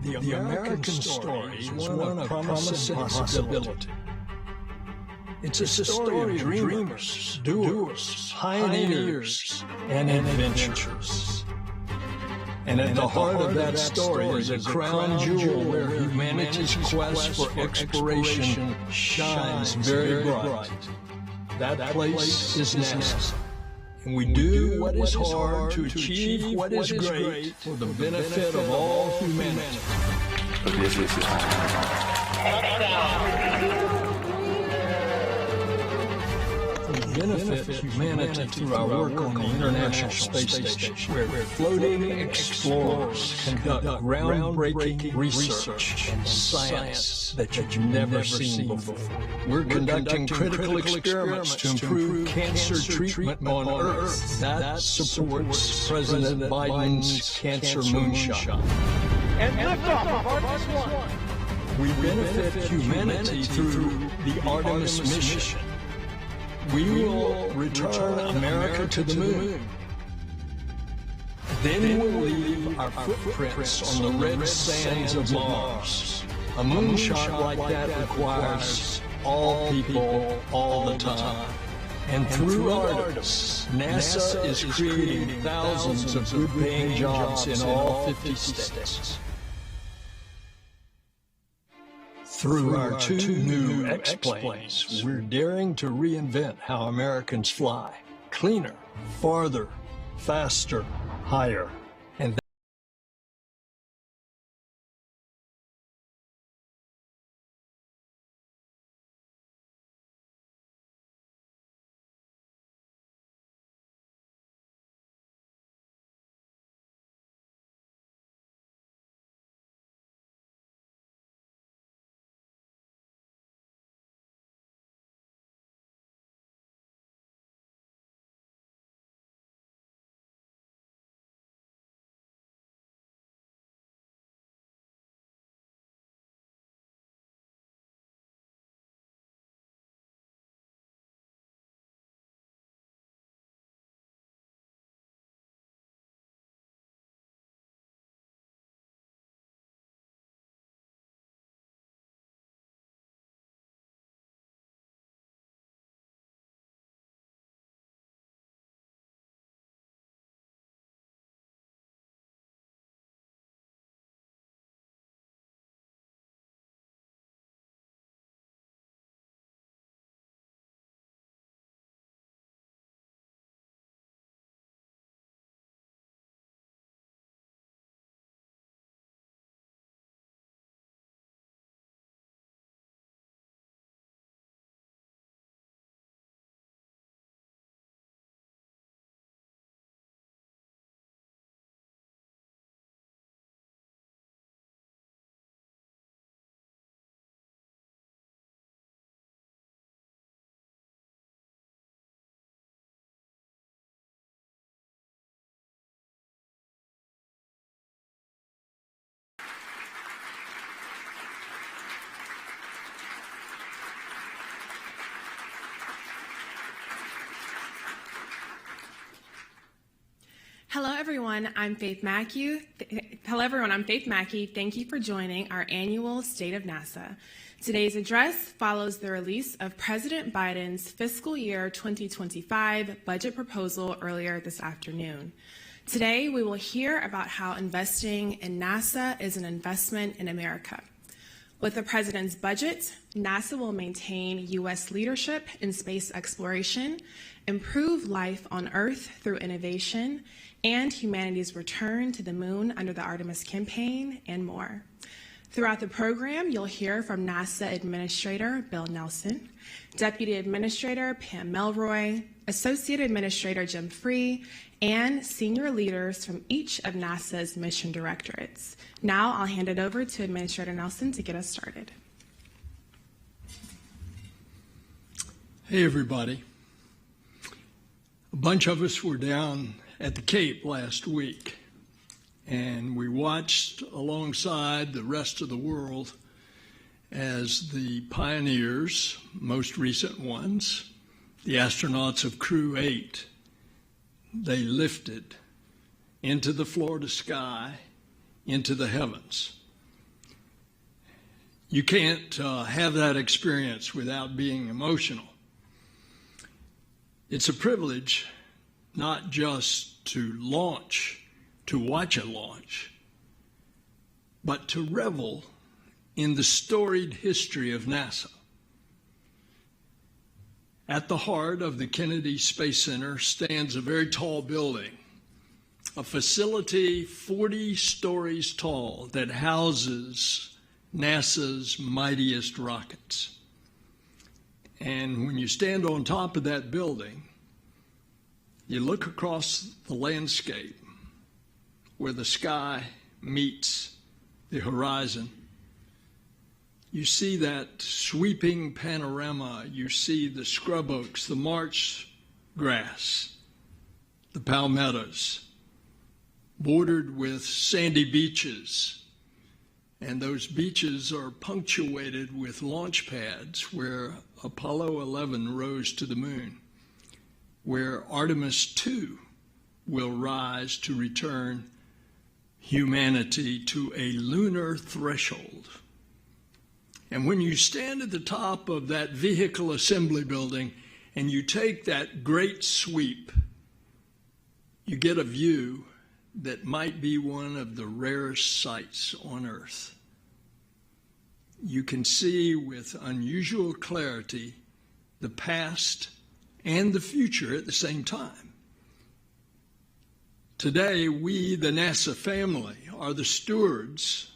The American story is one of promise and possibility. It's a story of dreamers, doers, pioneers, and adventurers. And at the heart of that story is a crown jewel where humanity's quest for exploration shines very bright. That place is NASA. And we do what is hard to achieve what is great for the benefit of all humanity. We benefit humanity through our work on the International Space Station, where floating explorers conduct groundbreaking research and science that you've never seen before. We're conducting critical experiments to improve cancer treatment on Earth. That supports President Biden's cancer moonshot. And liftoff of Artemis 1. We benefit humanity through the Artemis mission. We will return America to the moon. Then we'll leave our footprints on the red sands of Mars. A moonshot like that requires all people all the time. And through Artemis, NASA is creating thousands of good-paying jobs in all 50 states. Through our two new X-planes, we're daring to reinvent how Americans fly. Cleaner, farther, faster, higher. And Hello, everyone. I'm Faith Mackey. Thank you for joining our annual State of NASA. Today's address follows the release of President Biden's fiscal year 2025 budget proposal earlier this afternoon. Today, we will hear about how investing in NASA is an investment in America. With the president's budget, NASA will maintain U.S. leadership in space exploration, improve life on Earth through innovation, and humanity's return to the moon under the Artemis campaign, and more. Throughout the program, you'll hear from NASA Administrator Bill Nelson, Deputy Administrator Pam Melroy, Associate Administrator Jim Free, and senior leaders from each of NASA's mission directorates. Now I'll hand it over to Administrator Nelson to get us started. hey, everybody. A bunch of us were down at the Cape last week, and we watched alongside the rest of the world as the pioneers, most recent ones, the astronauts of Crew 8, they lifted into the Florida sky, into the heavens. You can't have that experience without being emotional. It's a privilege not just to watch a launch, but to revel in the storied history of NASA. At the heart of the Kennedy Space Center stands a very tall building, a facility 40 stories tall that houses NASA's mightiest rockets. And when you stand on top of that building, you look across the landscape where the sky meets the horizon. You see that sweeping panorama. You see the scrub oaks, the marsh grass, the palmettos, bordered with sandy beaches. And those beaches are punctuated with launch pads where Apollo 11 rose to the moon, where Artemis 2 will rise to return humanity to a lunar threshold. And when you stand at the top of that vehicle assembly building and you take that great sweep, you get a view that might be one of the rarest sights on Earth. You can see with unusual clarity the past and the future at the same time. Today, we, the NASA family, are the stewards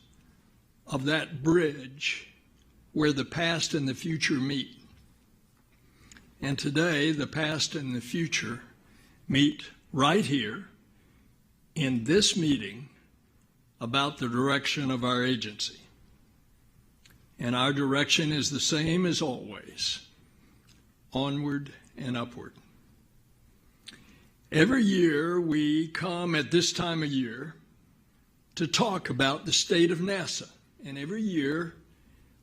of that bridge where the past and the future meet. And today, the past and the future meet right here in this meeting about the direction of our agency. And our direction is the same as always: onward and upward. Every year we come at this time of year to talk about the state of NASA, and every year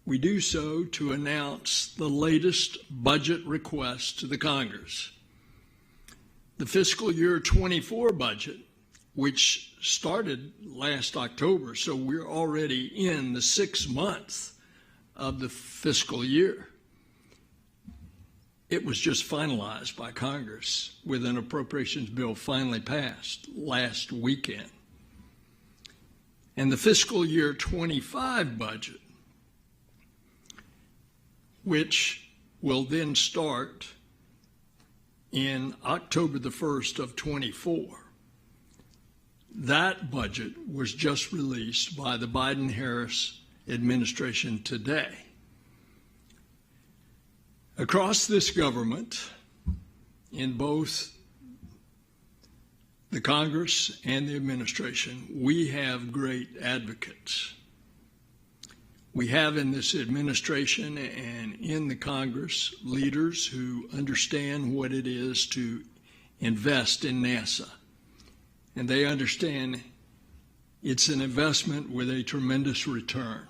we do so to announce the latest budget request to the Congress. The fiscal year 24 budget, which started last October, so we're already in the 6th month of the fiscal year. It was just finalized by Congress with an appropriations bill finally passed last weekend. And the fiscal year 25 budget, which will then start in October the 1st of 24. That budget was just released by the Biden-Harris administration today. Across this government, in both the Congress and the administration, we have great advocates. We have in this administration and in the Congress leaders who understand what it is to invest in NASA. And they understand it's an investment with a tremendous return.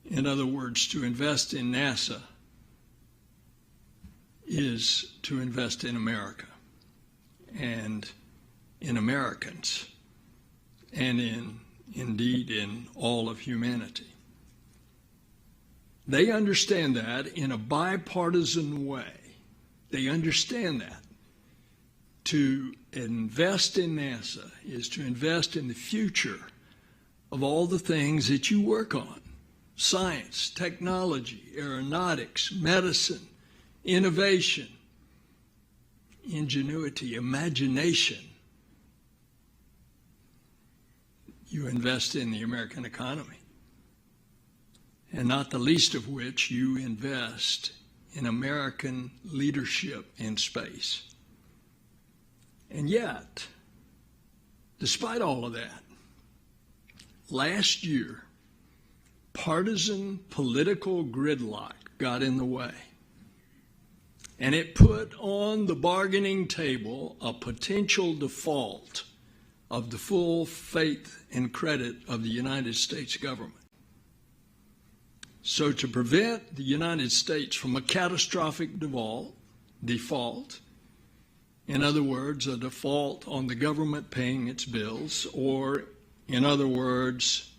In other words, to invest in NASA is to invest in America and in Americans and indeed in all of humanity. They understand that in a bipartisan way. They understand that. To invest in NASA is to invest in the future of all the things that you work on: science, technology, aeronautics, medicine, innovation, ingenuity, imagination. You invest in the American economy, and not the least of which you invest in American leadership in space. And yet, despite all of that, last year, partisan political gridlock got in the way. And it put on the bargaining table a potential default of the full faith and credit of the United States government. So to prevent the United States from a catastrophic default, in other words, a default on the government paying its bills, or in other words,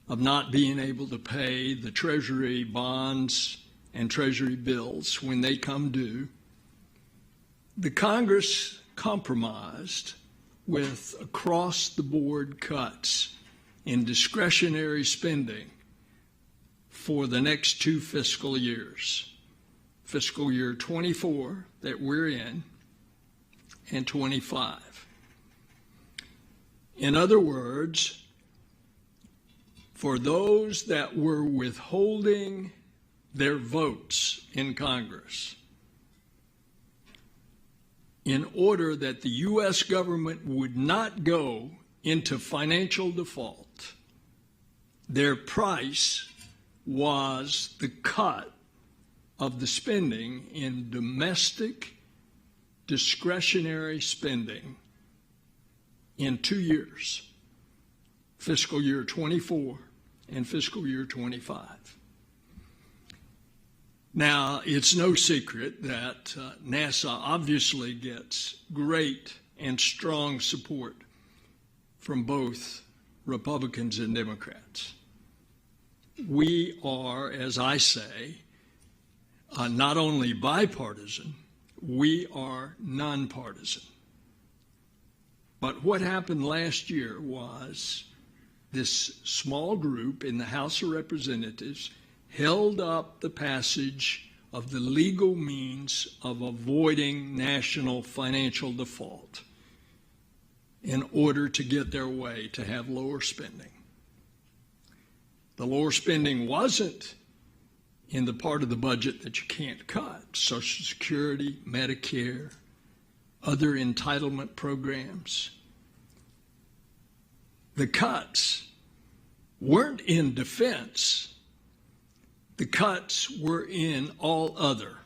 of not being able to pay the Treasury bonds and Treasury bills when they come due, the Congress compromised with across-the-board cuts in discretionary spending for the next 2 fiscal years, fiscal year 24 that we're in, and 25. In other words, for those that were withholding their votes in Congress, in order that the U.S. government would not go into financial default, their price was the cut of the spending in domestic discretionary spending in 2 years, fiscal year 24 and fiscal year 25. Now, it's no secret that NASA obviously gets great and strong support from both Republicans and Democrats. We are, as I say, not only bipartisan, we are nonpartisan. But what happened last year was this small group in the House of Representatives held up the passage of the legal means of avoiding national financial default in order to get their way to have lower spending. The lower spending wasn't in the part of the budget that you can't cut: Social Security, Medicare, other entitlement programs. The cuts weren't in defense. The cuts were in all other,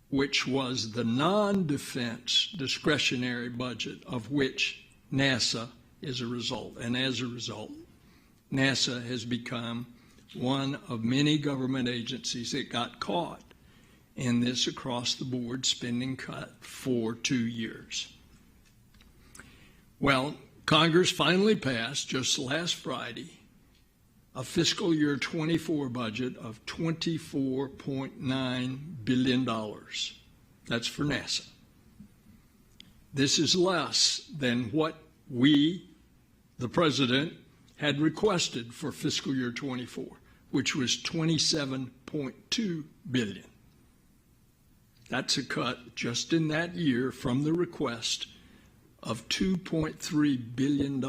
which was the non-defense discretionary budget of which NASA is a result. And as a result, NASA has become one of many government agencies that got caught in this across-the-board spending cut for 2 years. Well, Congress finally passed just last Friday a fiscal year 24 budget of $24.9 billion. That's for NASA. This is less than what we, the President, had requested for fiscal year 24, which was $27.2 billion. That's a cut just in that year from the request of $2.3 billion.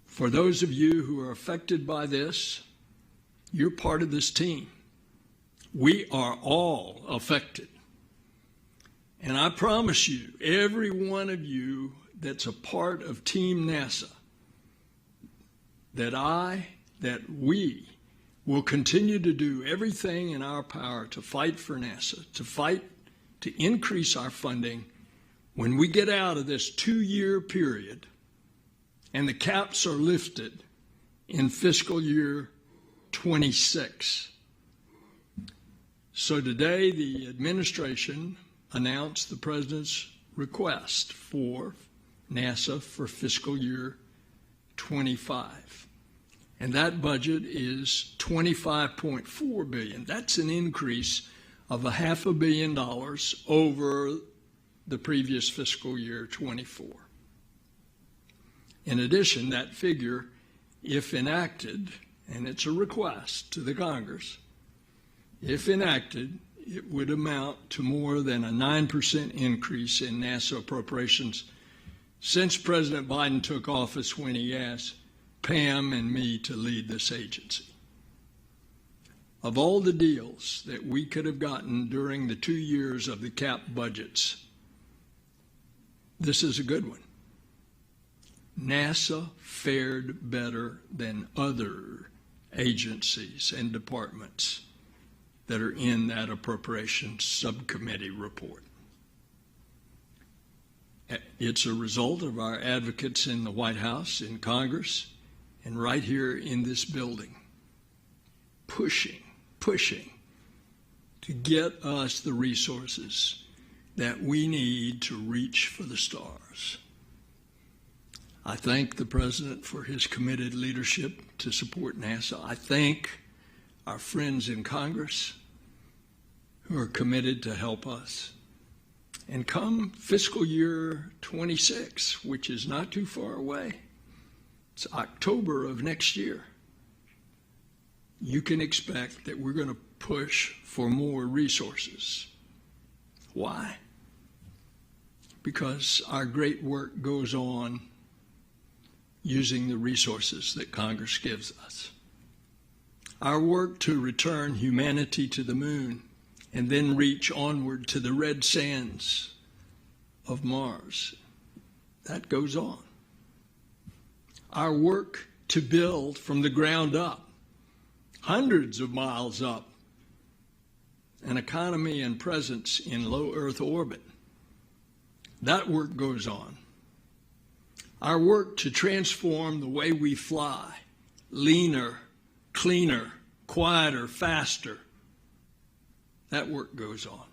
For those of you who are affected by this, you're part of this team. We are all affected. And I promise you, every one of you that's a part of Team NASA, that we will continue to do everything in our power to fight for NASA, to fight to increase our funding when we get out of this 2-year period and the caps are lifted in fiscal year 26. So today the administration announced the President's request for NASA for fiscal year 25. And that budget is $25.4 billion. That's an increase of $500 million over the previous fiscal year 24. In addition, that figure, if enacted, and it's a request to the Congress, if enacted, it would amount to more than a 9% increase in NASA appropriations since President Biden took office, when he asked Pam and me to lead this agency. Of all the deals that we could have gotten during the 2 years of the cap budgets, this is a good one. NASA fared better than other agencies and departments that are in that appropriations subcommittee report. It's a result of our advocates in the White House, in Congress, and right here in this building, pushing to get us the resources that we need to reach for the stars. I thank the President for his committed leadership to support NASA. I thank our friends in Congress who are committed to help us. And come fiscal year 26, which is not too far away, it's October of next year, you can expect that we're going to push for more resources. Why? Because our great work goes on using the resources that Congress gives us. Our work to return humanity to the moon and then reach onward to the red sands of Mars, that goes on. Our work to build from the ground up, hundreds of miles up, an economy and presence in low Earth orbit, that work goes on. Our work to transform the way we fly, leaner, cleaner, quieter, faster, that work goes on.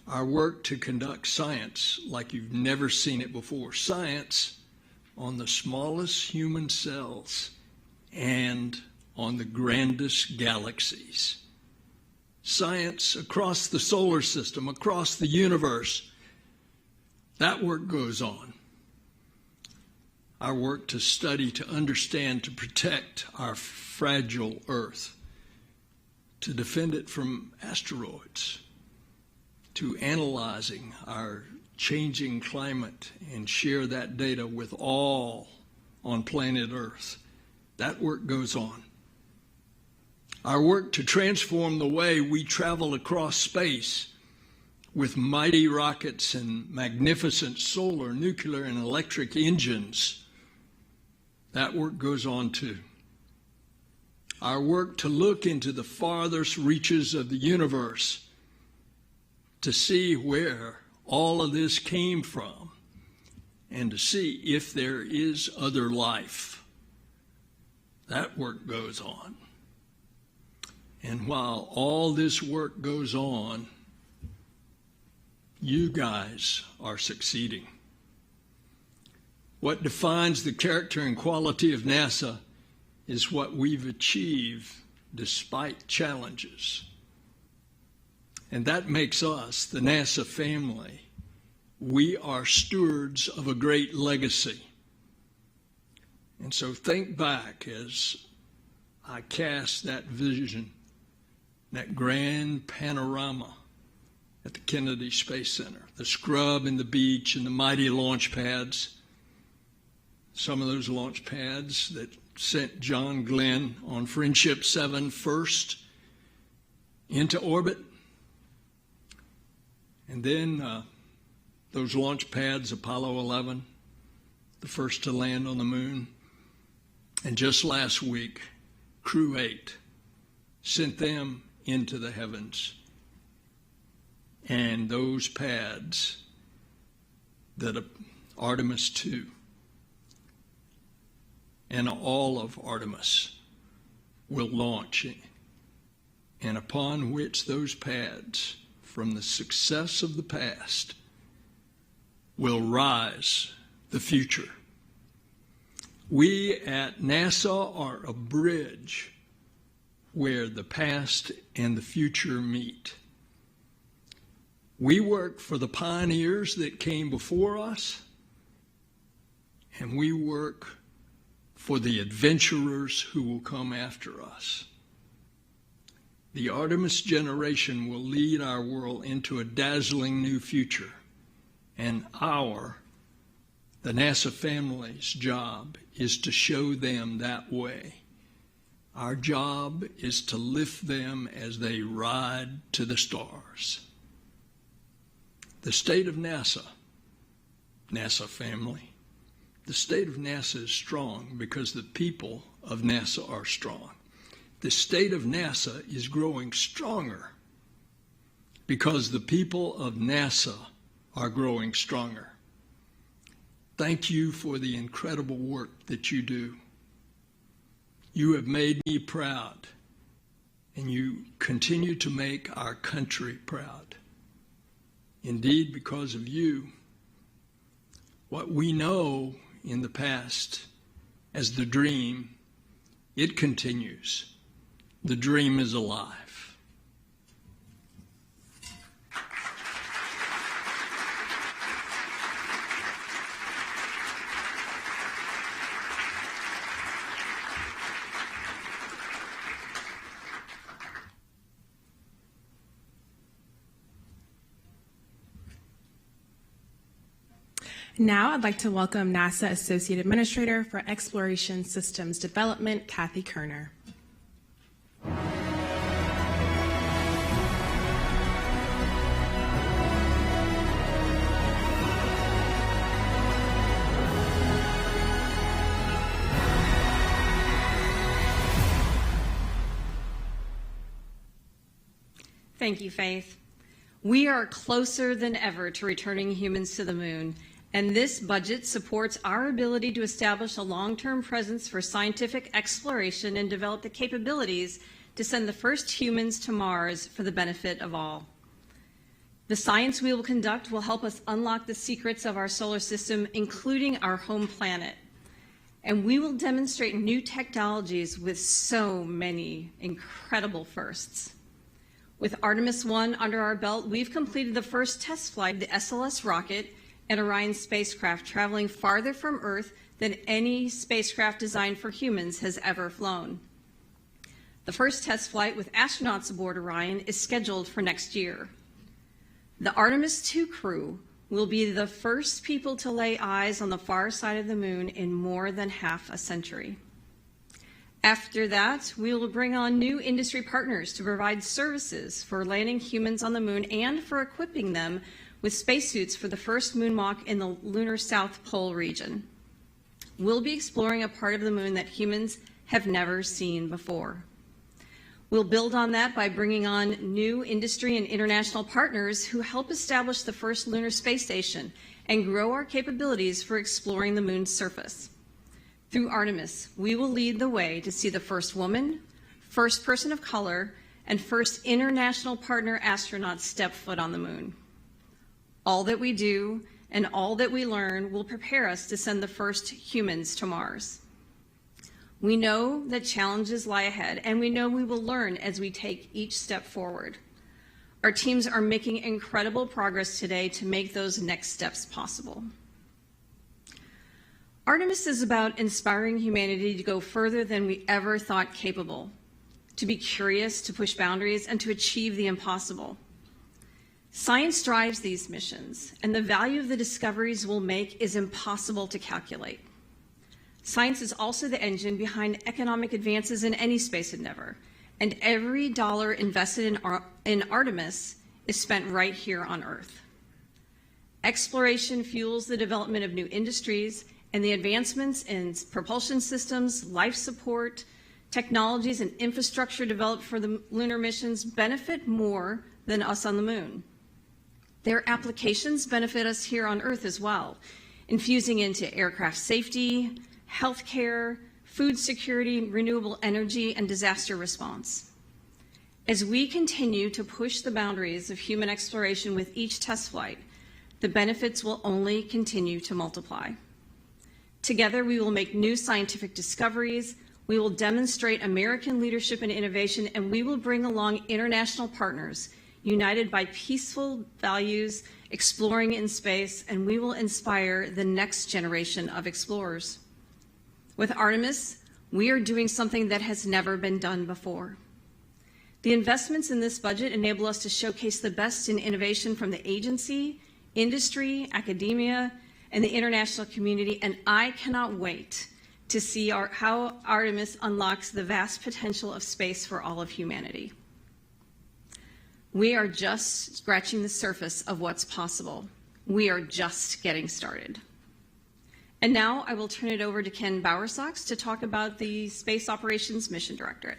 Our work to conduct science like you've never seen it before, science on the smallest human cells and on the grandest galaxies. Science across the solar system, across the universe, that work goes on. Our work to study, to understand, to protect our fragile Earth, to defend it from asteroids, to analyzing our changing climate and share that data with all on planet Earth. That work goes on. Our work to transform the way we travel across space with mighty rockets and magnificent solar, nuclear, and electric engines, that work goes on too. Our work to look into the farthest reaches of the universe to see where all of this came from and to see if there is other life, that work goes on. And while all this work goes on, you guys are succeeding. What defines the character and quality of NASA is what we've achieved despite challenges. And that makes us, the NASA family, we are stewards of a great legacy. And so think back as I cast that vision, that grand panorama at the Kennedy Space Center, the scrub and the beach and the mighty launch pads. Some of those launch pads that sent John Glenn on Friendship 7 first into orbit. And then those launch pads, Apollo 11, the first to land on the moon. And just last week, Crew 8 sent them into the heavens. And those pads that Artemis 2 and all of Artemis will launch, and upon which those pads, from the success of the past, will rise the future. We at NASA are a bridge where the past and the future meet. We work for the pioneers that came before us, and we work for the adventurers who will come after us. The Artemis generation will lead our world into a dazzling new future, and the NASA family's job is to show them that way. Our job is to lift them as they ride to the stars. The state of NASA family, the state of NASA is strong because the people of NASA are strong. The state of NASA is growing stronger because the people of NASA are growing stronger. Thank you for the incredible work that you do. You have made me proud, and you continue to make our country proud. Indeed, because of you, What we know in the past as the dream, it continues. The dream is alive. Now I'd like to welcome NASA Associate Administrator for Exploration Systems Development, Kathy Kerner. Thank you, Faith. We are closer than ever to returning humans to the moon, and this budget supports our ability to establish a long-term presence for scientific exploration and develop the capabilities to send the first humans to Mars for the benefit of all. The science we will conduct will help us unlock the secrets of our solar system, including our home planet. And we will demonstrate new technologies with so many incredible firsts. With Artemis 1 under our belt, we've completed the first test flight of the SLS rocket and Orion spacecraft, traveling farther from Earth than any spacecraft designed for humans has ever flown. The first test flight with astronauts aboard Orion is scheduled for next year. The Artemis 2 crew will be the first people to lay eyes on the far side of the moon in more than half a century. After that, we will bring on new industry partners to provide services for landing humans on the moon and for equipping them with spacesuits for the first moonwalk in the lunar South Pole region. We'll be exploring a part of the moon that humans have never seen before. We'll build on that by bringing on new industry and international partners who help establish the first lunar space station and grow our capabilities for exploring the moon's surface. Through Artemis, we will lead the way to see the first woman, first person of color, and first international partner astronauts step foot on the moon. All that we do and all that we learn will prepare us to send the first humans to Mars. We know that challenges lie ahead, and we know we will learn as we take each step forward. Our teams are making incredible progress today to make those next steps possible. Artemis is about inspiring humanity to go further than we ever thought capable, to be curious, to push boundaries, and to achieve the impossible. Science drives these missions, and the value of the discoveries we'll make is impossible to calculate. Science is also the engine behind economic advances in any space endeavor, and every dollar invested in Artemis is spent right here on Earth. Exploration fuels the development of new industries, and the advancements in propulsion systems, life support, technologies, and infrastructure developed for the lunar missions benefit more than us on the moon. Their applications benefit us here on Earth as well, infusing into aircraft safety, healthcare, food security, renewable energy, and disaster response. As we continue to push the boundaries of human exploration with each test flight, the benefits will only continue to multiply. Together, we will make new scientific discoveries, we will demonstrate American leadership and innovation, and we will bring along international partners united by peaceful values, exploring in space, and we will inspire the next generation of explorers. With Artemis, we are doing something that has never been done before. The investments in this budget enable us to showcase the best in innovation from the agency, industry, academia, and the international community, and I cannot wait to see how Artemis unlocks the vast potential of space for all of humanity. We are just scratching the surface of what's possible. We are just getting started. And now I will turn it over to Ken Bowersox to talk about the Space Operations Mission Directorate.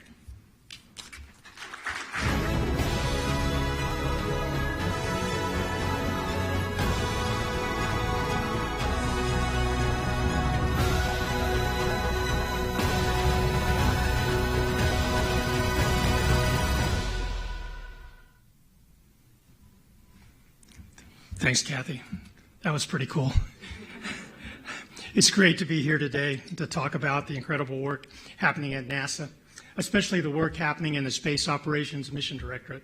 Thanks, Kathy. That was pretty cool. It's great to be here today to talk about the incredible work happening at NASA, especially the work happening in the Space Operations Mission Directorate,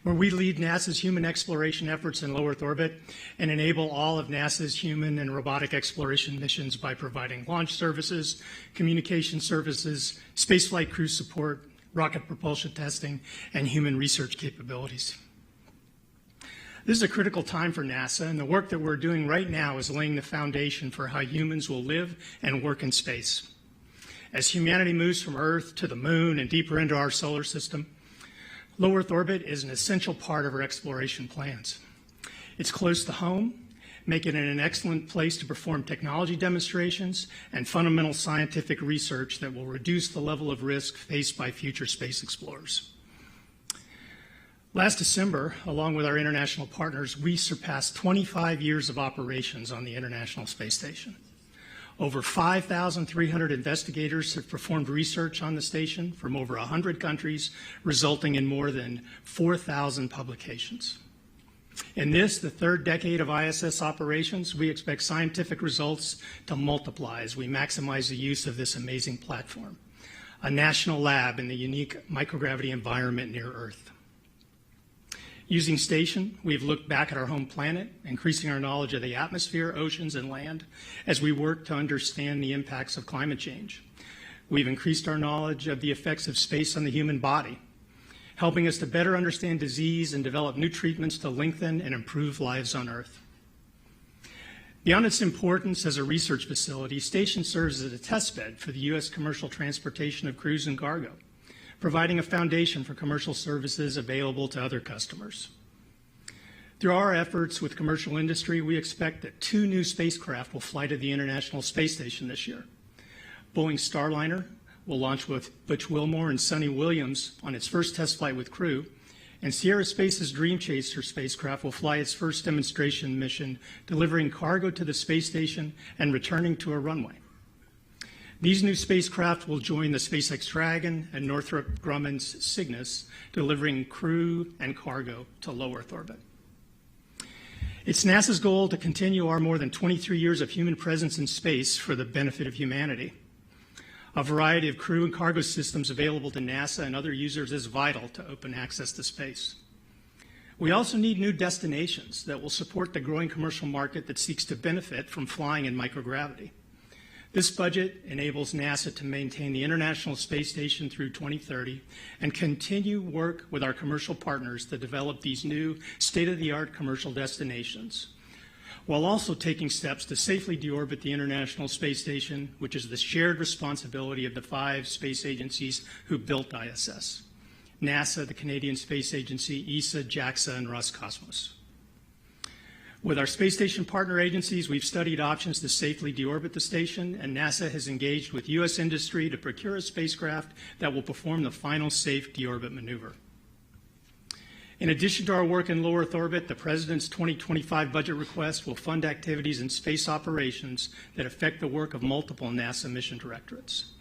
where we lead NASA's human exploration efforts in low Earth orbit and enable all of NASA's human and robotic exploration missions by providing launch services, communication services, spaceflight crew support, rocket propulsion testing, and human research capabilities. This is a critical time for NASA, and the work that we're doing right now is laying the foundation for how humans will live and work in space. As humanity moves from Earth to the Moon and deeper into our solar system, low Earth orbit is an essential part of our exploration plans. It's close to home, making it an excellent place to perform technology demonstrations and fundamental scientific research that will reduce the level of risk faced by future space explorers. Last December, along with our international partners, we surpassed 25 years of operations on the International Space Station. Over 5,300 investigators have performed research on the station from over 100 countries, resulting in more than 4,000 publications. In this, the third decade of ISS operations, we expect scientific results to multiply as we maximize the use of this amazing platform, a national lab in the unique microgravity environment near Earth. Using Station, we've looked back at our home planet, increasing our knowledge of the atmosphere, oceans, and land as we work to understand the impacts of climate change. We've increased our knowledge of the effects of space on the human body, helping us to better understand disease and develop new treatments to lengthen and improve lives on Earth. Beyond its importance as a research facility, Station serves as a testbed for the U.S. commercial transportation of crews and cargo, providing a foundation for commercial services available to other customers. Through our efforts with commercial industry, we expect that 2 new spacecraft will fly to the International Space Station this year. Boeing Starliner will launch with Butch Wilmore and Sonny Williams on its first test flight with crew, and Sierra Space's Dream Chaser spacecraft will fly its first demonstration mission, delivering cargo to the space station and returning to a runway. These new spacecraft will join the SpaceX Dragon and Northrop Grumman's Cygnus, delivering crew and cargo to low Earth orbit. It's NASA's goal to continue our more than 23 years of human presence in space for the benefit of humanity. A variety of crew and cargo systems available to NASA and other users is vital to open access to space. We also need new destinations that will support the growing commercial market that seeks to benefit from flying in microgravity. This budget enables NASA to maintain the International Space Station through 2030 and continue work with our commercial partners to develop these new state-of-the-art commercial destinations, while also taking steps to safely deorbit the International Space Station, which is the shared responsibility of the 5 space agencies who built ISS: NASA, the Canadian Space Agency, ESA, JAXA, and Roscosmos. With our space station partner agencies, we've studied options to safely deorbit the station, and NASA has engaged with U.S. industry to procure a spacecraft that will perform the final safe deorbit maneuver. In addition to our work in low Earth orbit, the President's 2025 budget request will fund activities in space operations that affect the work of multiple NASA mission directorates.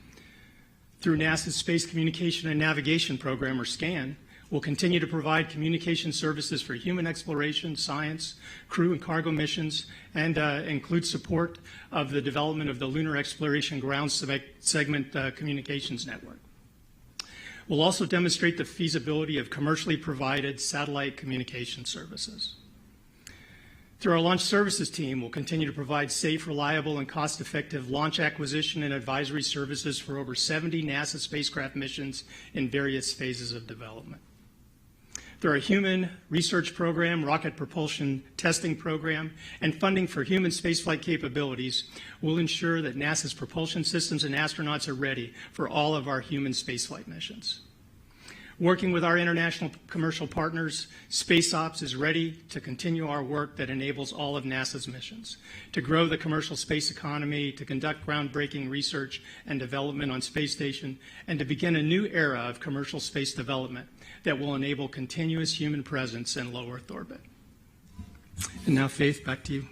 Through NASA's Space Communication and Navigation Program, or SCAN, we'll continue to provide communication services for human exploration, science, crew and cargo missions, and include support of the development of the Lunar Exploration Ground Segment Communications Network. We'll also demonstrate the feasibility of commercially provided satellite communication services. Through our launch services team, we'll continue to provide safe, reliable, and cost-effective launch acquisition and advisory services for over 70 NASA spacecraft missions in various phases of development. Through our human research program, rocket propulsion testing program, and funding for human spaceflight capabilities, we'll ensure that NASA's propulsion systems and astronauts are ready for all of our human spaceflight missions. Working with our international commercial partners, SpaceOps is ready to continue our work that enables all of NASA's missions, to grow the commercial space economy, to conduct groundbreaking research and development on Space Station, and to begin a new era of commercial space development that will enable continuous human presence in low Earth orbit. And now, Faith, back to you.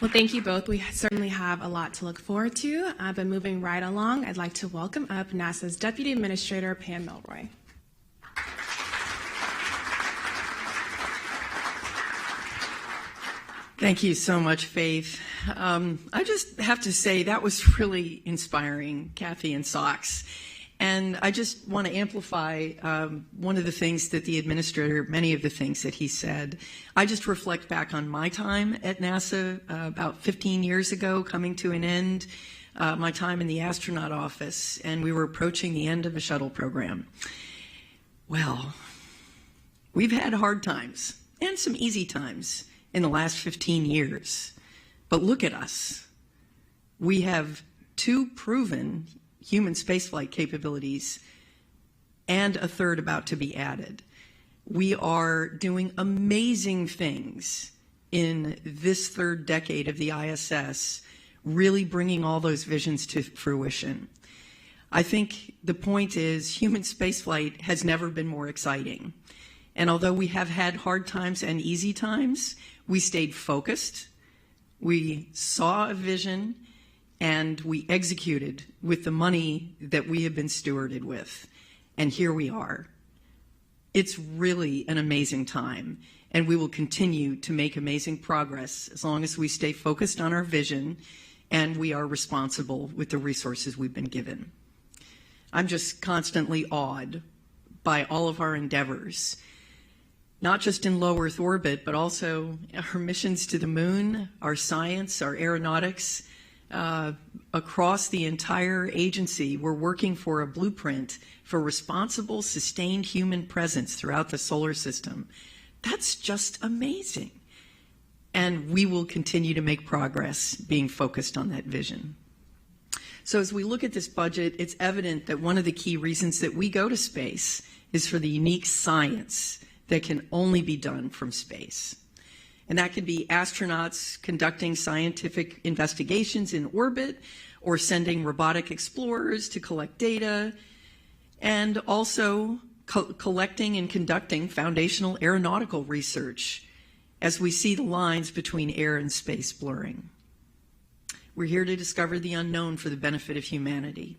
Well, thank you both. We certainly have a lot to look forward to. But moving right along, I'd like to welcome up NASA's Deputy Administrator, Pam Melroy. Thank you so much, Faith. I just have to say that was really inspiring, Kathy and Sachs. And I just want to amplify one of the things that the administrator, many of the things that he said. I just reflect back on my time at NASA about 15 years ago, coming to an end, my time in the astronaut office, and we were approaching the end of the shuttle program. Well, we've had hard times and some easy times in the last 15 years. But look at us. We have 2 proven human spaceflight capabilities and a third about to be added. We are doing amazing things in this 3rd decade of the ISS, really bringing all those visions to fruition. I think the point is human spaceflight has never been more exciting. And although we have had hard times and easy times, we stayed focused, we saw a vision, and we executed with the money that we have been stewarded with. And here we are. It's really an amazing time, and we will continue to make amazing progress as long as we stay focused on our vision and we are responsible with the resources we've been given. I'm just constantly awed by all of our endeavors, not just in low Earth orbit, but also our missions to the moon, our science, our aeronautics. Across the entire agency, we're working for a blueprint for responsible, sustained human presence throughout the solar system. That's just amazing. And we will continue to make progress being focused on that vision. So as we look at this budget, it's evident that one of the key reasons that we go to space is for the unique science that can only be done from space. And that could be astronauts conducting scientific investigations in orbit or sending robotic explorers to collect data, and also collecting and conducting foundational aeronautical research as we see the lines between air and space blurring. We're here to discover the unknown for the benefit of humanity,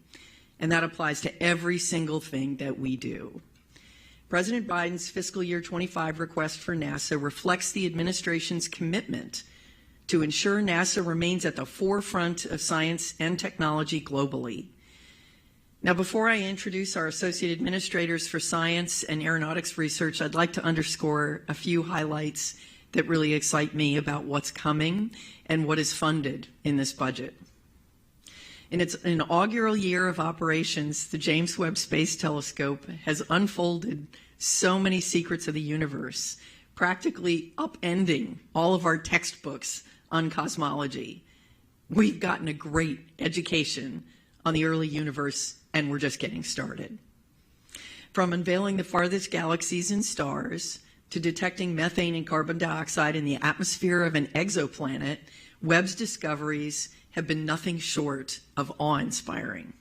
and that applies to every single thing that we do. President Biden's fiscal year 25 request for NASA reflects the administration's commitment to ensure NASA remains at the forefront of science and technology globally. Now, before I introduce our Associate Administrators for Science and Aeronautics Research, I'd like to underscore a few highlights that really excite me about what's coming and what is funded in this budget. In its inaugural year of operations, the James Webb Space Telescope has unfolded so many secrets of the universe, practically upending all of our textbooks on cosmology. We've gotten a great education on the early universe, and we're just getting started. From unveiling the farthest galaxies and stars to detecting methane and carbon dioxide in the atmosphere of an exoplanet, Webb's discoveries have been nothing short of awe-inspiring.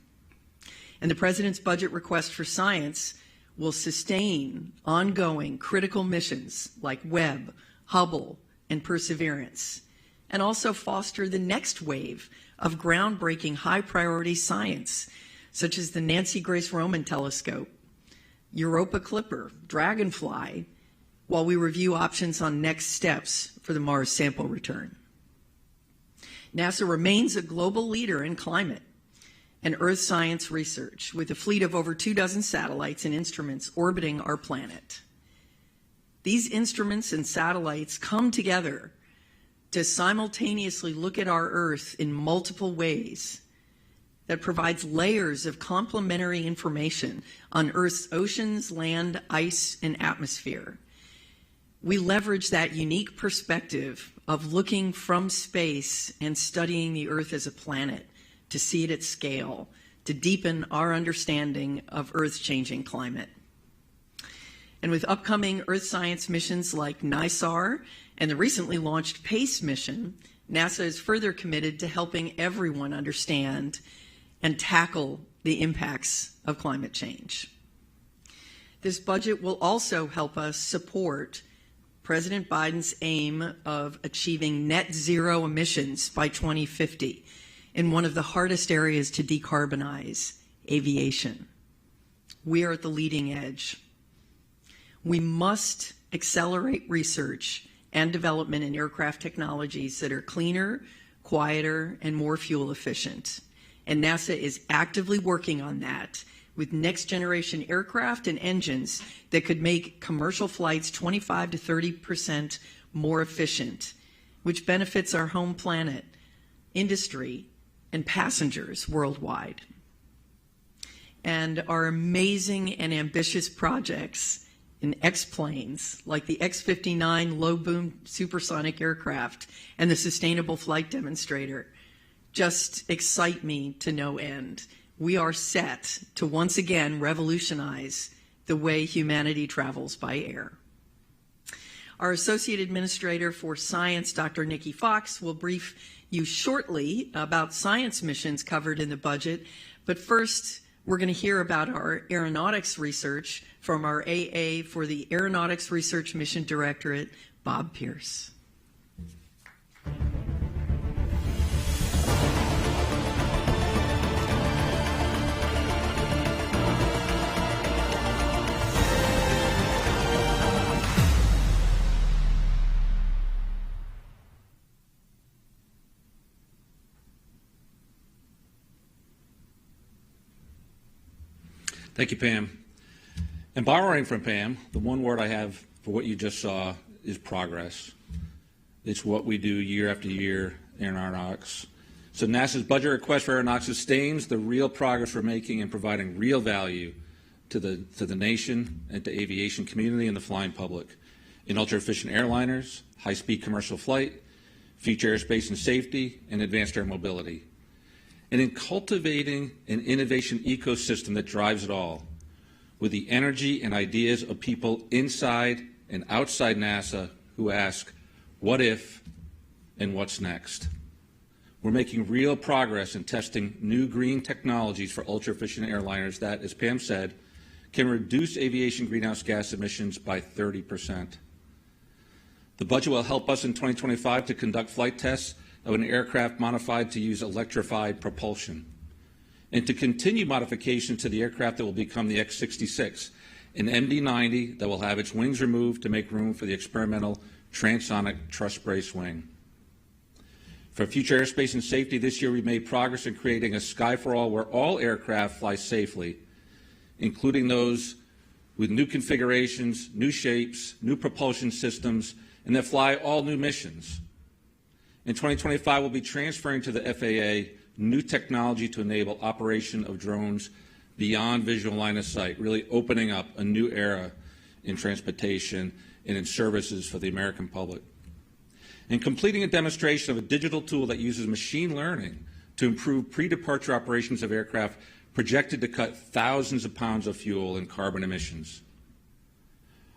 And the President's budget request for science will sustain ongoing critical missions like Webb, Hubble, and Perseverance, and also foster the next wave of groundbreaking high-priority science, such as the Nancy Grace Roman Telescope, Europa Clipper, Dragonfly, while we review options on next steps for the Mars sample return. NASA remains a global leader in climate and Earth science research, with a fleet of over 24 satellites and instruments orbiting our planet. These instruments and satellites come together to simultaneously look at our Earth in multiple ways that provides layers of complementary information on Earth's oceans, land, ice, and atmosphere. We leverage that unique perspective of looking from space and studying the Earth as a planet to see it at scale, to deepen our understanding of Earth's changing climate. And with upcoming Earth science missions like NISAR and the recently launched PACE mission, NASA is further committed to helping everyone understand and tackle the impacts of climate change. This budget will also help us support President Biden's aim of achieving net zero emissions by 2050 in one of the hardest areas to decarbonize, aviation. We are at the leading edge. We must accelerate research and development in aircraft technologies that are cleaner, quieter, and more fuel efficient. And NASA is actively working on that with next-generation aircraft and engines that could make commercial flights 25 to 30% more efficient, which benefits our home planet, industry, and passengers worldwide. And our amazing and ambitious projects in X-planes, like the X-59 low-boom supersonic aircraft and the Sustainable Flight Demonstrator, just excite me to no end. We are set to once again revolutionize the way humanity travels by air. Our Associate Administrator for Science, Dr. Nikki Fox, will brief you shortly about science missions covered in the budget, but first, we're going to hear about our aeronautics research from our AA for the Aeronautics Research Mission Directorate, Bob Pierce. Thank you, Pam. And borrowing from Pam, the one word I have for what you just saw is progress. It's what we do year after year in aeronautics. So NASA's budget request for aeronautics sustains the real progress we're making in providing real value to the nation and to aviation community and the flying public in ultra-efficient airliners, high-speed commercial flight, future airspace and safety, and advanced air mobility. And in cultivating an innovation ecosystem that drives it all, with the energy and ideas of people inside and outside NASA who ask, what if and what's next? We're making real progress in testing new green technologies for ultra-efficient airliners that, as Pam said, can reduce aviation greenhouse gas emissions by 30%. The budget will help us in 2025 to conduct flight tests of an aircraft modified to use electrified propulsion, and to continue modification to the aircraft that will become the X-66, an MD-90 that will have its wings removed to make room for the experimental transonic truss brace wing. For future airspace and safety, this year we made progress in creating a Sky for All where all aircraft fly safely, including those with new configurations, new shapes, new propulsion systems, and that fly all new missions. In 2025, we'll be transferring to the FAA new technology to enable operation of drones beyond visual line of sight, really opening up a new era in transportation and in services for the American public. And completing a demonstration of a digital tool that uses machine learning to improve pre-departure operations of aircraft projected to cut thousands of pounds of fuel and carbon emissions.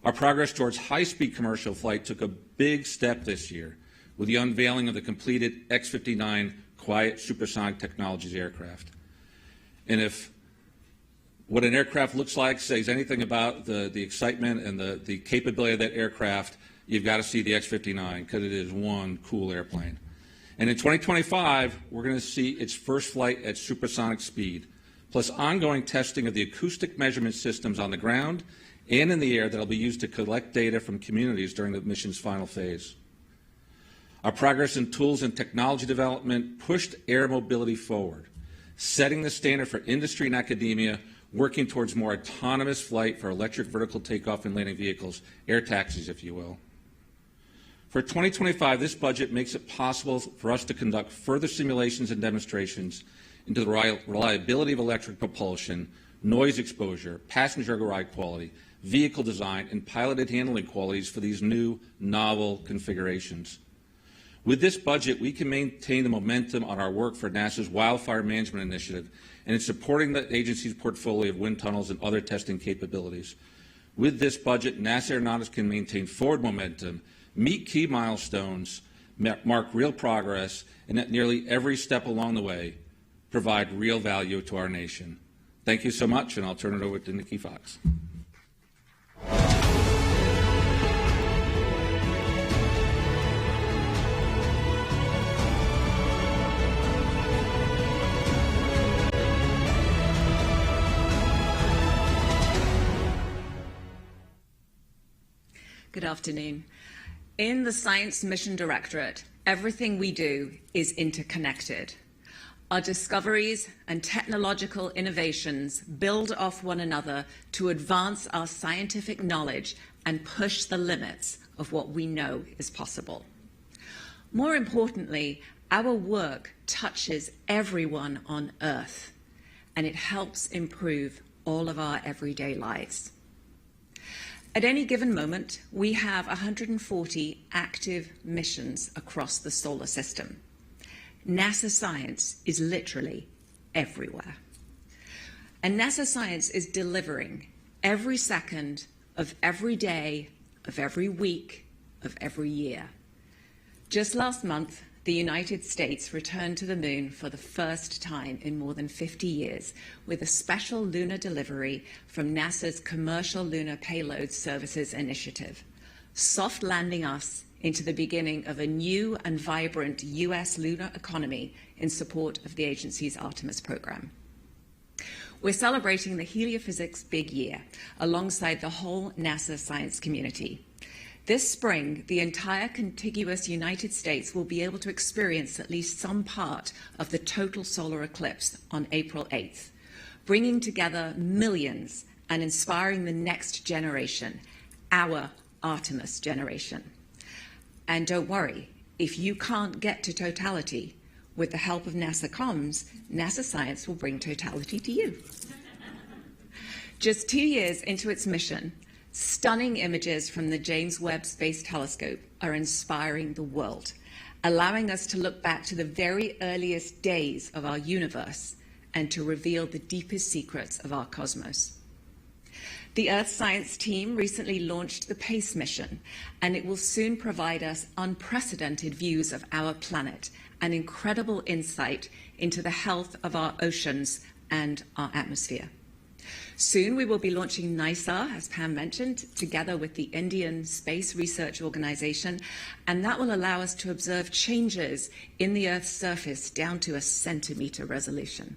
Our progress towards high-speed commercial flight took a big step this year with the unveiling of the completed X-59 quiet supersonic technologies aircraft. And if what an aircraft looks like says anything about the excitement and the capability of that aircraft, you've got to see the X-59 because it is one cool airplane. And in 2025, we're going to see its first flight at supersonic speed, plus ongoing testing of the acoustic measurement systems on the ground and in the air that will be used to collect data from communities during the mission's final phase. Our progress in tools and technology development pushed air mobility forward, setting the standard for industry and academia, working towards more autonomous flight for electric vertical takeoff and landing vehicles, air taxis, if you will. For 2025, this budget makes it possible for us to conduct further simulations and demonstrations into the reliability of electric propulsion, noise exposure, passenger ride quality, vehicle design, and piloted handling qualities for these new, novel configurations. With this budget, we can maintain the momentum on our work for NASA's Wildfire Management Initiative and in supporting the agency's portfolio of wind tunnels and other testing capabilities. With this budget, NASA Aeronautics can maintain forward momentum, meet key milestones, mark real progress, and at nearly every step along the way, provide real value to our nation. Thank you so much, and I'll turn it over to Nikki Fox. Good afternoon. In the Science Mission Directorate, everything we do is interconnected. Our discoveries and technological innovations build off one another to advance our scientific knowledge and push the limits of what we know is possible. More importantly, our work touches everyone on Earth, and it helps improve all of our everyday lives. At any given moment, we have 140 active missions across the solar system. NASA science is literally everywhere. And NASA science is delivering every second of every day, of every week, of every year. Just last month, the United States returned to the moon for the first time in more than 50 years with a special lunar delivery from NASA's Commercial Lunar Payload Services Initiative, soft landing us into the beginning of a new and vibrant U.S. lunar economy in support of the agency's Artemis program. We're celebrating the heliophysics big year alongside the whole NASA science community. This spring, the entire contiguous United States will be able to experience at least some part of the total solar eclipse on April 8th, bringing together millions and inspiring the next generation, our Artemis generation. And don't worry, if you can't get to totality, with the help of NASA Comms, NASA Science will bring totality to you. Just 2 years into its mission, stunning images from the James Webb Space Telescope are inspiring the world, allowing us to look back to the very earliest days of our universe and to reveal the deepest secrets of our cosmos. The Earth Science team recently launched the PACE mission, and it will soon provide us unprecedented views of our planet and incredible insight into the health of our oceans and our atmosphere. Soon we will be launching NISAR, as Pam mentioned, together with the Indian Space Research Organization, and that will allow us to observe changes in the Earth's surface down to a centimeter resolution.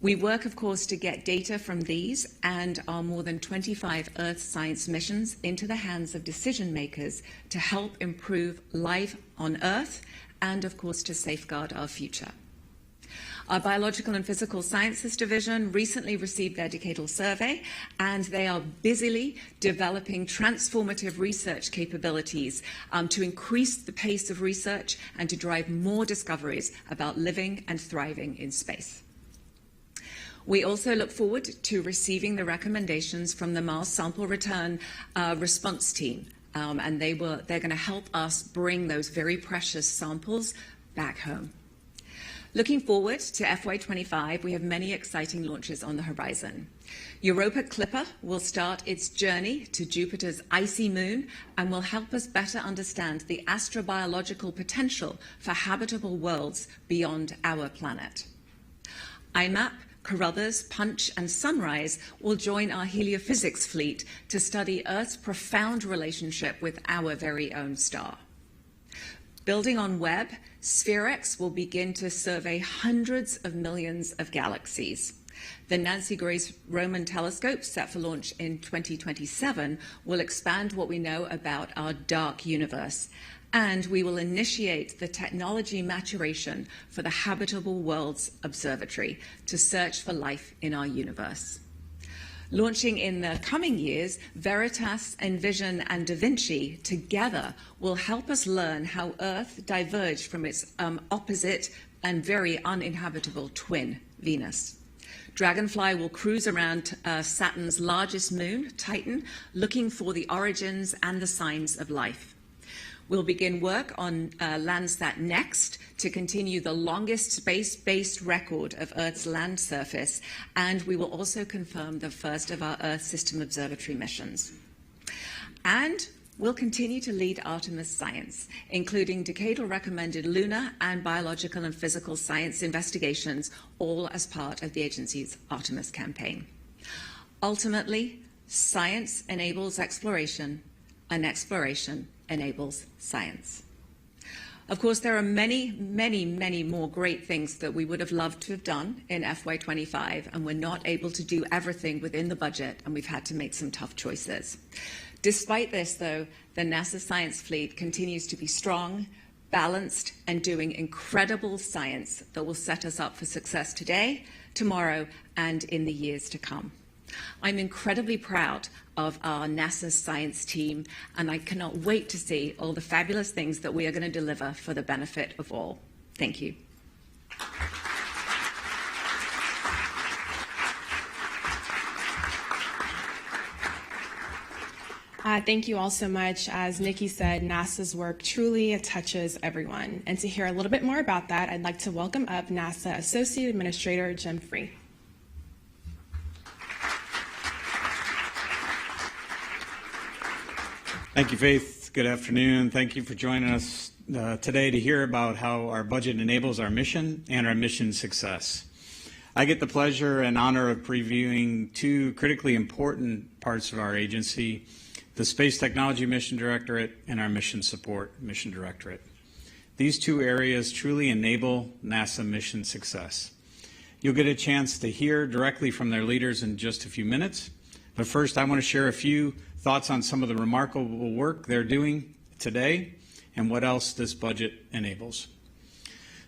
We work, of course, to get data from these and our more than 25 Earth science missions into the hands of decision makers to help improve life on Earth and, of course, to safeguard our future. Our Biological and Physical Sciences Division recently received their decadal survey, and they are busily developing transformative research capabilities to increase the pace of research and to drive more discoveries about living and thriving in space. We also look forward to receiving the recommendations from the Mars Sample Return Response Team, and they're going to help us bring those very precious samples back home. Looking forward to FY25, we have many exciting launches on the horizon. Europa Clipper will start its journey to Jupiter's icy moon and will help us better understand the astrobiological potential for habitable worlds beyond our planet. IMAP, Carruthers, Punch, and Sunrise will join our heliophysics fleet to study Earth's profound relationship with our very own star. Building on Webb, SphereX will begin to survey hundreds of millions of galaxies. The Nancy Grace Roman telescope, set for launch in 2027, will expand what we know about our dark universe, and we will initiate the technology maturation for the Habitable Worlds Observatory to search for life in our universe. Launching in the coming years, Veritas, Envision, and Da Vinci together will help us learn how Earth diverged from its opposite and very uninhabitable twin, Venus. Dragonfly will cruise around Saturn's largest moon, Titan, looking for the origins and the signs of life. We'll begin work on Landsat Next to continue the longest space-based record of Earth's land surface, and we will also confirm the first of our Earth System Observatory missions. And we'll continue to lead Artemis science, including decadal recommended lunar and biological and physical science investigations, all as part of the agency's Artemis campaign. Ultimately, science enables exploration, and exploration enables science. Of course, there are many, many, many more great things that we would have loved to have done in FY25, and we're not able to do everything within the budget, and we've had to make some tough choices. Despite this, though, the NASA science fleet continues to be strong, balanced, and doing incredible science that will set us up for success today, tomorrow, and in the years to come. I'm incredibly proud of our NASA science team, and I cannot wait to see all the fabulous things that we are going to deliver for the benefit of all. Thank you. Thank you all so much. As Nikki said, NASA's work truly touches everyone. And to hear a little bit more about that, I'd like to welcome up NASA Associate Administrator Jim Free. Thank you, Faith. Good afternoon. Thank you for joining us today to hear about how our budget enables our mission and our mission success. I get the pleasure and honor of previewing two critically important parts of our agency, the Space Technology Mission Directorate and our Mission Support Mission Directorate. These two areas truly enable NASA mission success. You'll get a chance to hear directly from their leaders in just a few minutes, but first I want to share a few thoughts on some of the remarkable work they're doing today and what else this budget enables.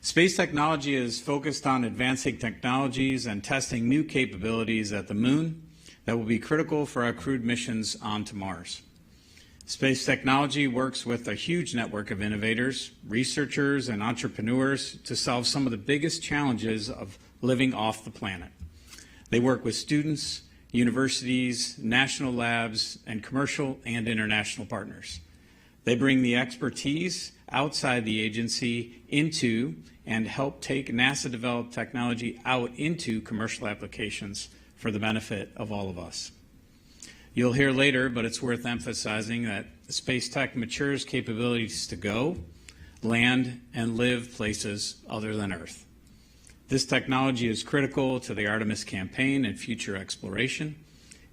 Space technology is focused on advancing technologies and testing new capabilities at the moon that will be critical for our crewed missions onto Mars. Space technology works with a huge network of innovators, researchers, and entrepreneurs to solve some of the biggest challenges of living off the planet. They work with students, universities, national labs, and commercial and international partners. They bring the expertise outside the agency into and help take NASA-developed technology out into commercial applications for the benefit of all of us. You'll hear later, but it's worth emphasizing that space tech matures capabilities to go, land, and live places other than Earth. This technology is critical to the Artemis campaign and future exploration.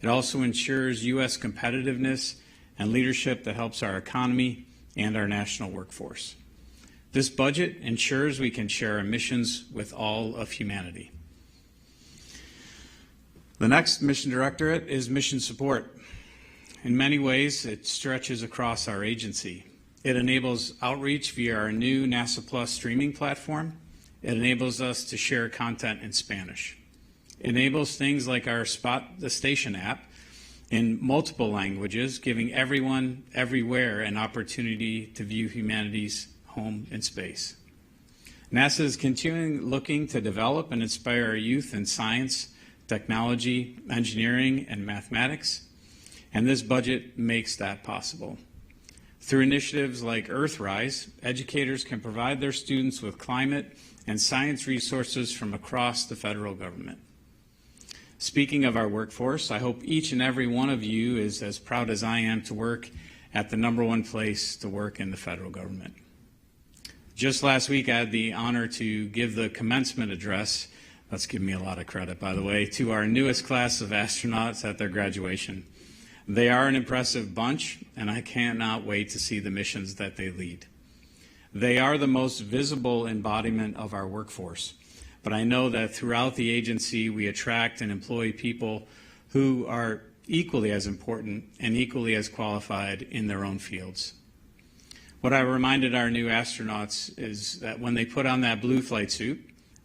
It also ensures U.S. competitiveness and leadership that helps our economy and our national workforce. This budget ensures we can share our missions with all of humanity. The next mission directorate is mission support. In many ways, it stretches across our agency. It enables outreach via our new NASA Plus streaming platform. It enables us to share content in Spanish. It enables things like our Spot the Station app in multiple languages, giving everyone, everywhere, an opportunity to view humanity's home in space. NASA is continuing looking to develop and inspire our youth in science, technology, engineering, and mathematics, and this budget makes that possible. Through initiatives like Earthrise, educators can provide their students with climate and science resources from across the federal government. Speaking of our workforce, I hope each and every one of you is as proud as I am to work at the #1 place to work in the federal government. Just last week, I had the honor to give the commencement address, that's giving me a lot of credit, by the way, to our newest class of astronauts at their graduation. They are an impressive bunch, and I cannot wait to see the missions that they lead. They are the most visible embodiment of our workforce, but I know that throughout the agency we attract and employ people who are equally as important and equally as qualified in their own fields. What I reminded our new astronauts is that when they put on that blue flight suit,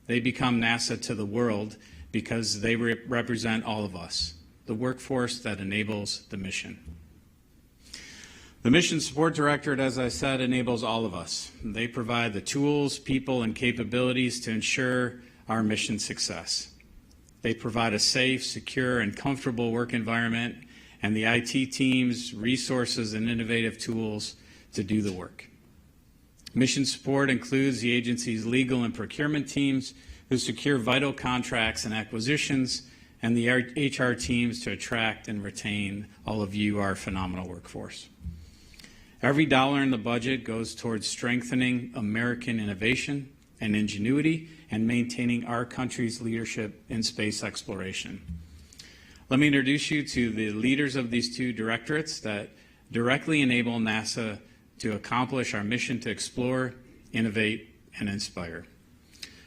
they become NASA to the world because they represent all of us, the workforce that enables the mission. The Mission Support Directorate, as I said, enables all of us. They provide the tools, people, and capabilities to ensure our mission success. They provide a safe, secure, and comfortable work environment, and the IT teams, resources, and innovative tools to do the work. Mission support includes the agency's legal and procurement teams who secure vital contracts and acquisitions, and the HR teams to attract and retain all of you, our phenomenal workforce. Every dollar in the budget goes towards strengthening American innovation and ingenuity and maintaining our country's leadership in space exploration. Let me introduce you to the leaders of these two directorates that directly enable NASA to accomplish our mission to explore, innovate, and inspire.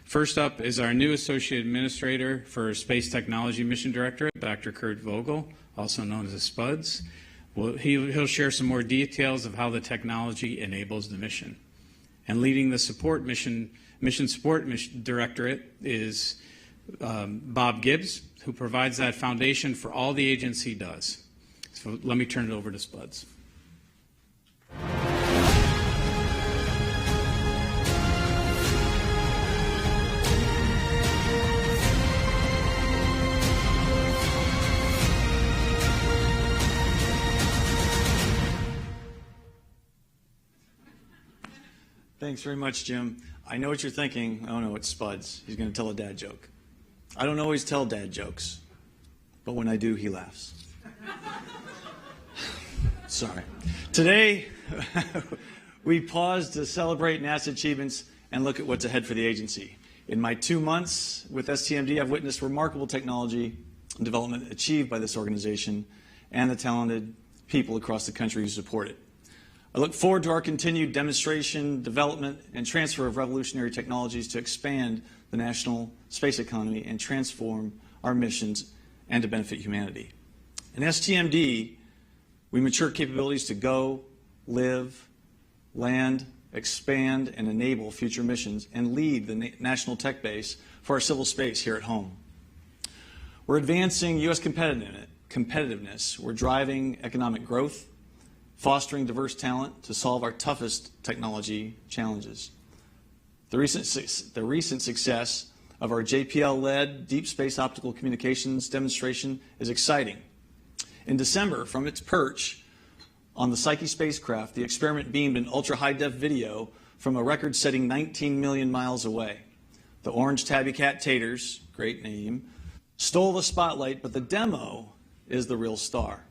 First up is our new Associate Administrator for Space Technology Mission Directorate, Dr. Kurt Vogel, also known as SPUDS. Well, he'll share some more details of how the technology enables the mission. And leading the mission support directorate is Bob Gibbs, who provides that foundation for all the agency does. So let me turn it over to Spuds. Thanks very much, Jim. I know what you're thinking. Oh no, it's Spuds. He's going to tell a dad joke. I don't always tell dad jokes, but when I do, he laughs. Sorry. Today, we pause to celebrate NASA achievements and look at what's ahead for the agency. In my 2 months with STMD, I've witnessed remarkable technology and development achieved by this organization and the talented people across the country who support it. I look forward to our continued demonstration, development, and transfer of revolutionary technologies to expand the national space economy and transform our missions and to benefit humanity. In STMD, we mature capabilities to go, live, land, expand, and enable future missions and lead the national tech base for our civil space here at home. We're advancing U.S. competitiveness. We're driving economic growth, fostering diverse talent to solve our toughest technology challenges. The recent success of our JPL-led Deep Space Optical Communications demonstration is exciting. In December, from its perch on the Psyche spacecraft, the experiment beamed an ultra-high-def video from a record-setting 19 million miles away. The orange tabby cat taters, great name, stole the spotlight, but the demo is the real star.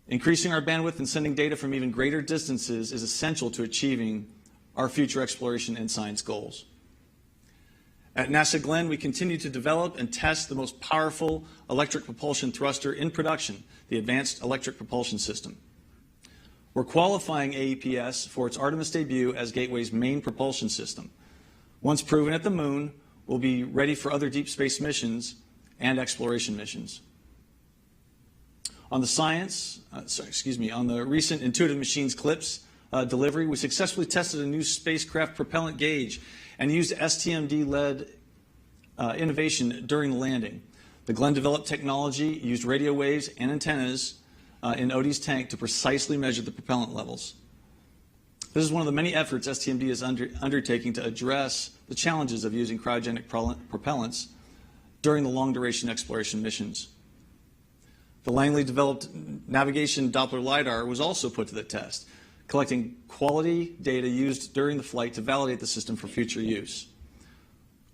Increasing our bandwidth and sending data from even greater distances is essential to achieving our future exploration and science goals. At NASA Glenn, we continue to develop and test the most powerful electric propulsion thruster in production, the Advanced Electric Propulsion System. We're qualifying AEPS for its Artemis debut as Gateway's main propulsion system. Once proven at the moon, we'll be ready for other deep space missions and exploration missions. On the recent Intuitive Machines CLPS delivery, we successfully tested a new spacecraft propellant gauge and used STMD-led innovation during the landing. The Glenn-developed technology used radio waves and antennas in Odie's tank to precisely measure the propellant levels. This is one of the many efforts STMD is undertaking to address the challenges of using cryogenic propellants during the long-duration exploration missions. The Langley-developed navigation Doppler LiDAR was also put to the test, collecting quality data used during the flight to validate the system for future use.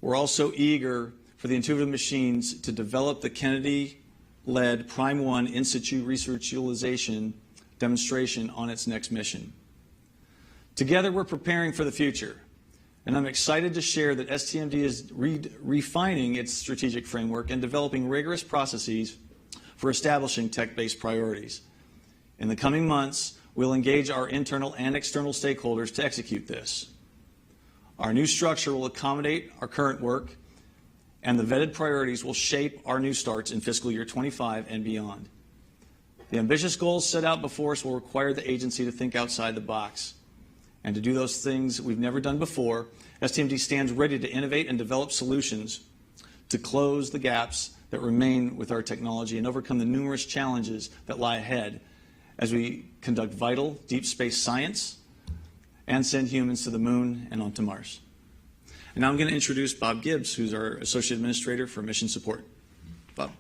We're also eager for the Intuitive Machines to develop the Kennedy-led Prime 1 in situ research utilization demonstration on its next mission. Together, we're preparing for the future, and I'm excited to share that STMD is refining its strategic framework and developing rigorous processes for establishing tech-based priorities. In the coming months, we'll engage our internal and external stakeholders to execute this. Our new structure will accommodate our current work, and the vetted priorities will shape our new starts in fiscal year 25 and beyond. The ambitious goals set out before us will require the agency to think outside the box. And to do those things we've never done before, STMD stands ready to innovate and develop solutions to close the gaps that remain with our technology and overcome the numerous challenges that lie ahead as we conduct vital deep space science and send humans to the moon and onto Mars. And now I'm going to introduce Bob Gibbs, who's our Associate Administrator for Mission Support. Bob.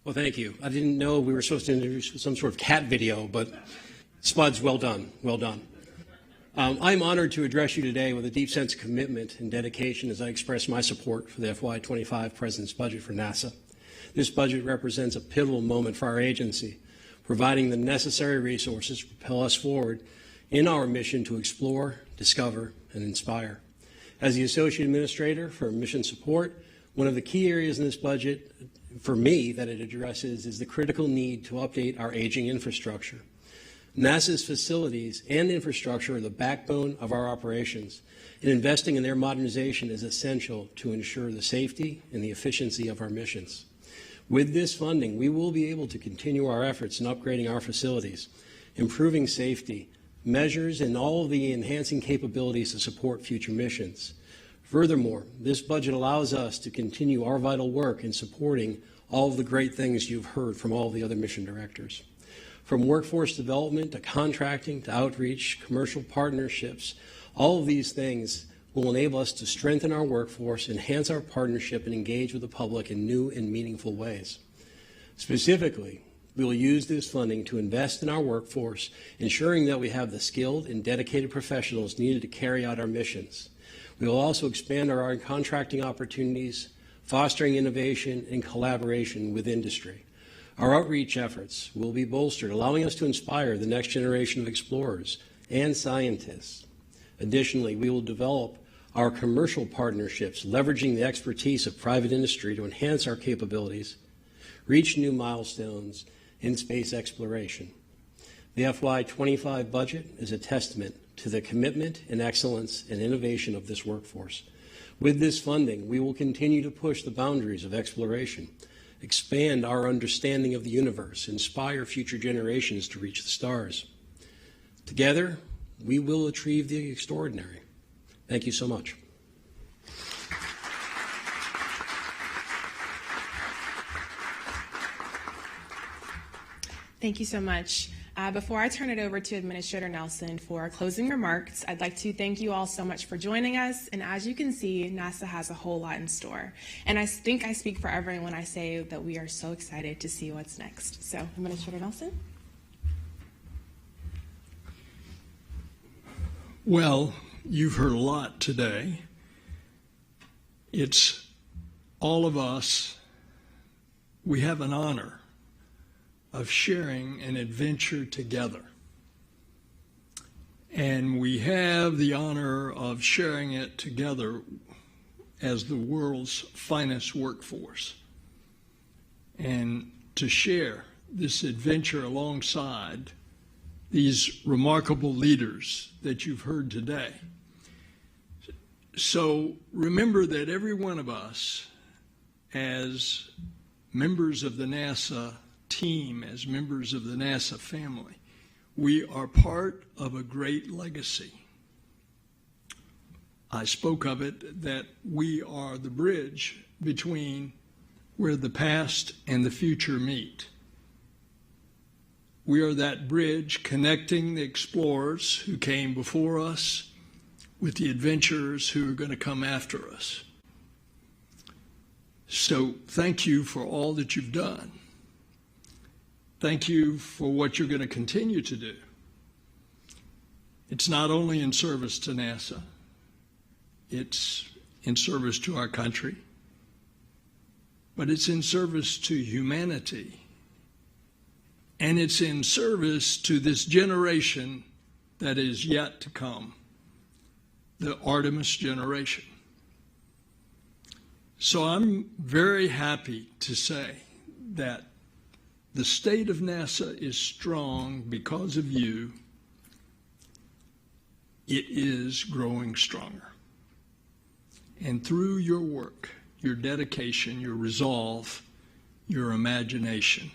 Well, thank you. I didn't know we were supposed to introduce some sort of cat video, but Spuds, well done, well done. I'm honored to address you today with a deep sense of commitment and dedication as I express my support for the FY25 President's budget for NASA. This budget represents a pivotal moment for our agency, providing the necessary resources to propel us forward in our mission to explore, discover, and inspire. As the Associate Administrator for Mission Support, one of the key areas in this budget for me, that it addresses is the critical need to update our aging infrastructure. NASA's facilities and infrastructure are the backbone of our operations, and investing in their modernization is essential to ensure the safety and the efficiency of our missions. With this funding, we will be able to continue our efforts in upgrading our facilities, improving safety, measures, and all of the enhancing capabilities to support future missions. Furthermore, this budget allows us to continue our vital work in supporting all of the great things you've heard from all the other mission directors. From workforce development to contracting to outreach, commercial partnerships, all of these things will enable us to strengthen our workforce, enhance our partnership, and engage with the public in new and meaningful ways. Specifically, we will use this funding to invest in our workforce, ensuring that we have the skilled and dedicated professionals needed to carry out our missions. We will also expand our contracting opportunities, fostering innovation and collaboration with industry. Our outreach efforts will be bolstered, allowing us to inspire the next generation of explorers and scientists. Additionally, we will develop our commercial partnerships, leveraging the expertise of private industry to enhance our capabilities, reach new milestones in space exploration. The FY25 budget is a testament to the commitment and excellence and innovation of this workforce. With this funding, we will continue to push the boundaries of exploration, expand our understanding of the universe, inspire future generations to reach the stars. Together, we will achieve the extraordinary. Thank you so much. Thank you so much. Before I turn it over to Administrator Nelson for closing remarks, I'd like to thank you all so much for joining us. And as you can see, NASA has a whole lot in store. And I think I speak for everyone when I say that we are so excited to see what's next. So, Administrator Nelson? Well, you've heard a lot today. It's all of us. We have an honor of sharing an adventure together. And we have the honor of sharing it together as the world's finest workforce. And to share this adventure alongside these remarkable leaders that you've heard today. So remember that every one of us, as members of the NASA team, as members of the NASA family, we are part of a great legacy. I spoke of it that we are the bridge between where the past and the future meet. We are that bridge connecting the explorers who came before us with the adventurers who are going to come after us. So thank you for all that you've done. Thank you for what you're going to continue to do. It's not only in service to NASA, it's in service to our country, but it's in service to humanity. And it's in service to this generation that is yet to come, the Artemis generation. So I'm very happy to say that the state of NASA is strong because of you. It is growing stronger. And through your work, your dedication, your resolve, your imagination,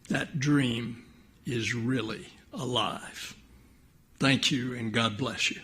that dream is really alive. Thank you, and God bless you.